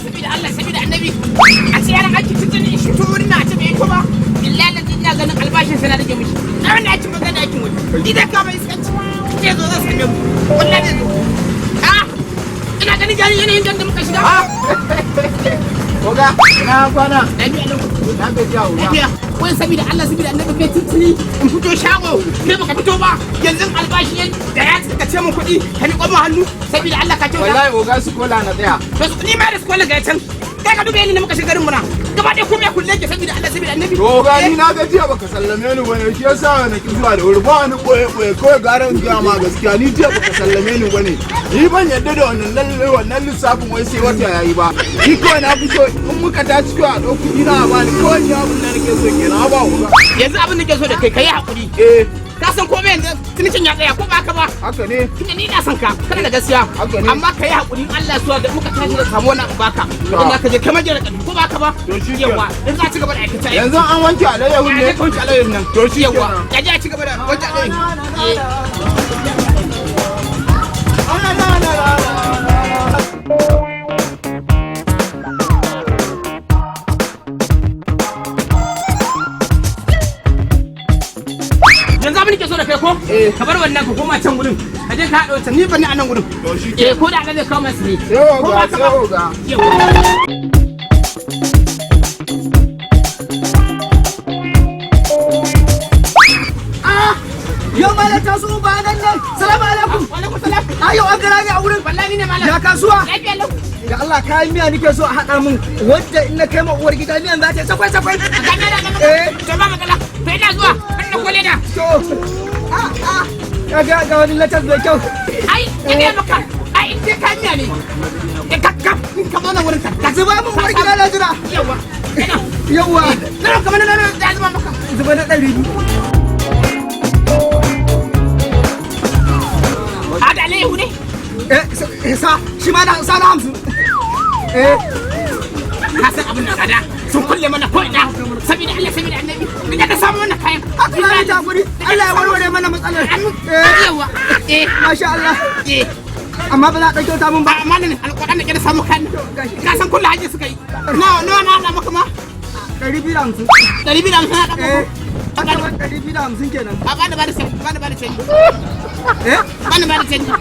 Sabida Allah sabida annabi a ce yaran aiki cikin shi to wurin na ce bai ko ba billahi na ina ganin albashin sana da mishi na wannan aikin magana aikin wani ni da ka bai iskanci ke zo zan same mu wallahi zo ina ganin gari yanayin da muka shiga Oga, ina kwana. lafiya lau Na gajiya oga. lafiya wani sabida Allah sabida annabi kai titini in fito shago kai baka fito ba yanzu albashi da ya ka ce mun kuɗi ka miƙo mu hannu sabida Allah ka kyauta Wallahi oga su kola na tsaya. to ni ma da skola ga can kai ka dube ni da muka shiga garin muna gaba ɗaya komai kulle ke sabida Allah sabida annabi To oga ni na gajiya baka sallame ni bane shi yasa na ki zuwa da wuri ba ni koye kawai garan ga ma gaskiya ni jiya baka sallame ni bane. Ni ban yadda da wannan lissafin wai sai wata yayi ba. Ni kawai na fito in muka tashi kawai a ɗauki ina ba ni kawai ni abin da nake so kenan ba oga. yanzu abin da ke so da kai kai hakuri ka san komai yanzu tunicin ya tsaya ko ba ka ba Haka ne. tunda ni na san ka kana da gaskiya Haka ne. amma kai hakuri Allah ya so da muka tashi da samu wani abu baka idan ka je kamar jira ko ba ka ba To shi yawa in za ci gaba da aikata Yanzu an wanke alayyahun ne. ya ka wuce alayyar nan To shi yawa kenan. ya je a ci gaba da wanke alayyar yanzu abin da ke so da kai ko ka bar wannan ka koma can gurin ka je ka haɗa wancan ni ban ni a nan gurin To shi kenan. ko da zai kawo masu ne Sai ko oga, ba ka sai ba oga. yawa Yau malam ta so ba nan ne. Salamu alaikum. alaikum salam Yau an gara ne a wurin. wallahi ne malam Ya kasuwa. lafiya lau Da Allah kayan miya nake so a haɗa min wadda in na kai ma uwar gida miyan za ta yi sakwai sakwai. to ba matsala to ina zuwa kan da kole da To. Ga wani latas mai kyau. ai ina maka ai in dai ka miya ne ka zo na wurin ka Zuba min uwar gida na jira. yawa ina Yawwa. na kamar na da zuba maka Zuba na 200. a da alayyahu ne Shi ma na sa na 50. ka san abin da tsada sun kulle mana ko ina saboda Allah saboda annabi ina ka samu wannan kayan Haka na ta guri. Allah ya warware mana matsalar. yawa Masha Allah. Amma ba za a ɗauke ta mun ba. ba malamin alƙur'an da ke da samu kayan ka san kullu hajji suka yi nawa na haɗa maka ma 250. 250 na haɗa maka Haka ba 250 kenan. a bani ba da canji bani ba da canji Eh? bani ba da canji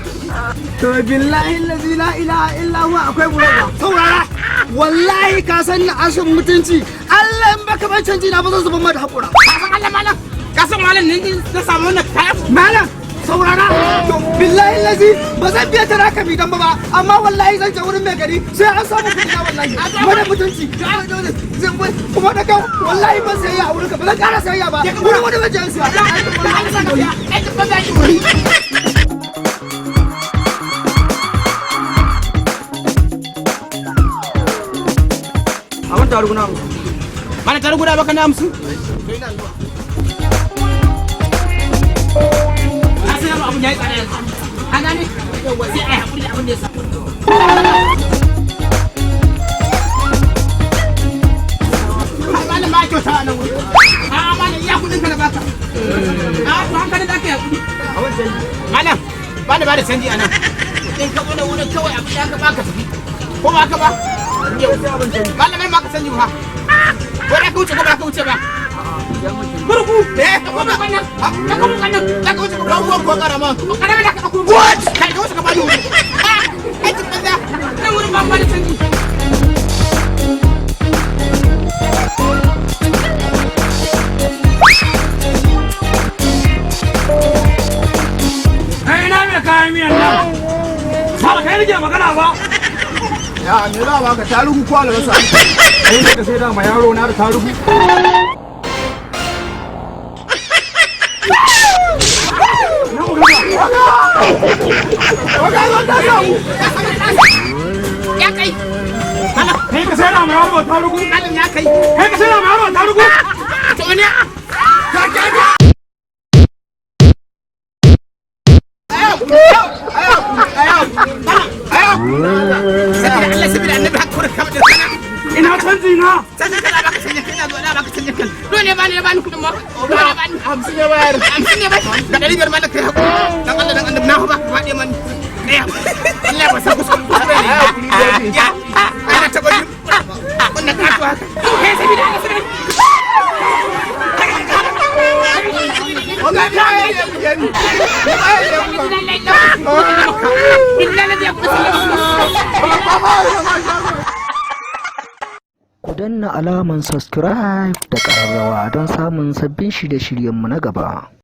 To billahi allazi la ilaha illa huwa akwai burawa. Saurara. Wallahi ka san na ashin mutunci. Allah in baka ban canji na ba zan zuba mata hakura. ka san Allah malam ka san malam ne na samu wannan kayan Malam saurara. To billahi allazi ba zan biya tara ka bidan ba amma wallahi zan je wurin mai gari sai an samu kuɗi na wallahi. Wani mutunci. Kuma da kyau wallahi ban sayayya a wurinka ba zan ƙara sayayya ba. Wurin wani wajen siya. ai duk ba za ki wuri A wani taru na mana tar guda baka na amsu ka san yaro abun yayi tsada yanzu an gane yawa sai ai hakuri da abin da ya sa malam ba kyauta a nan wuri a malam iya kudin ka na baka a to hankali da ka yi hakuri malam ba da canji a nan in ka zo da wurin kawai abin da aka baka tafi ko ba ka ba malamai ba ka canji ba ko da ka wuce ko ba ka wuce ba burku ka kuma kannan ka kuma kannan ka wuce ko ba ko karama karama da ka kuma what kai ka wuce ka ba ni wuri ai tun da nan wurin ba da canji ina mai kayan miyan nan ba kai nake magana ba Ya me za ba ka tarugu ko albasa? kai ne ka sai da ma yaro na da tarugu ya kai kai ka sai da ma yaro tarugu malam ya kai kai ka sai da ma yaro tarugu to ne ka ka sabida annabi hakku da kamar sana ina canji na sai kana baka sanya kana zo da baka sanya kan dole ba ne ba ni kudin ma dole ba ni 50 ne bayar. 50 ne ba ga 500 ma da kai hakku dan Allah dan annabi na ba ka fade mani ne Allah ba san kusa Ku danna alaman subscribe da ƙararrawa don samun sabbin shirye-shiryenmu na gaba.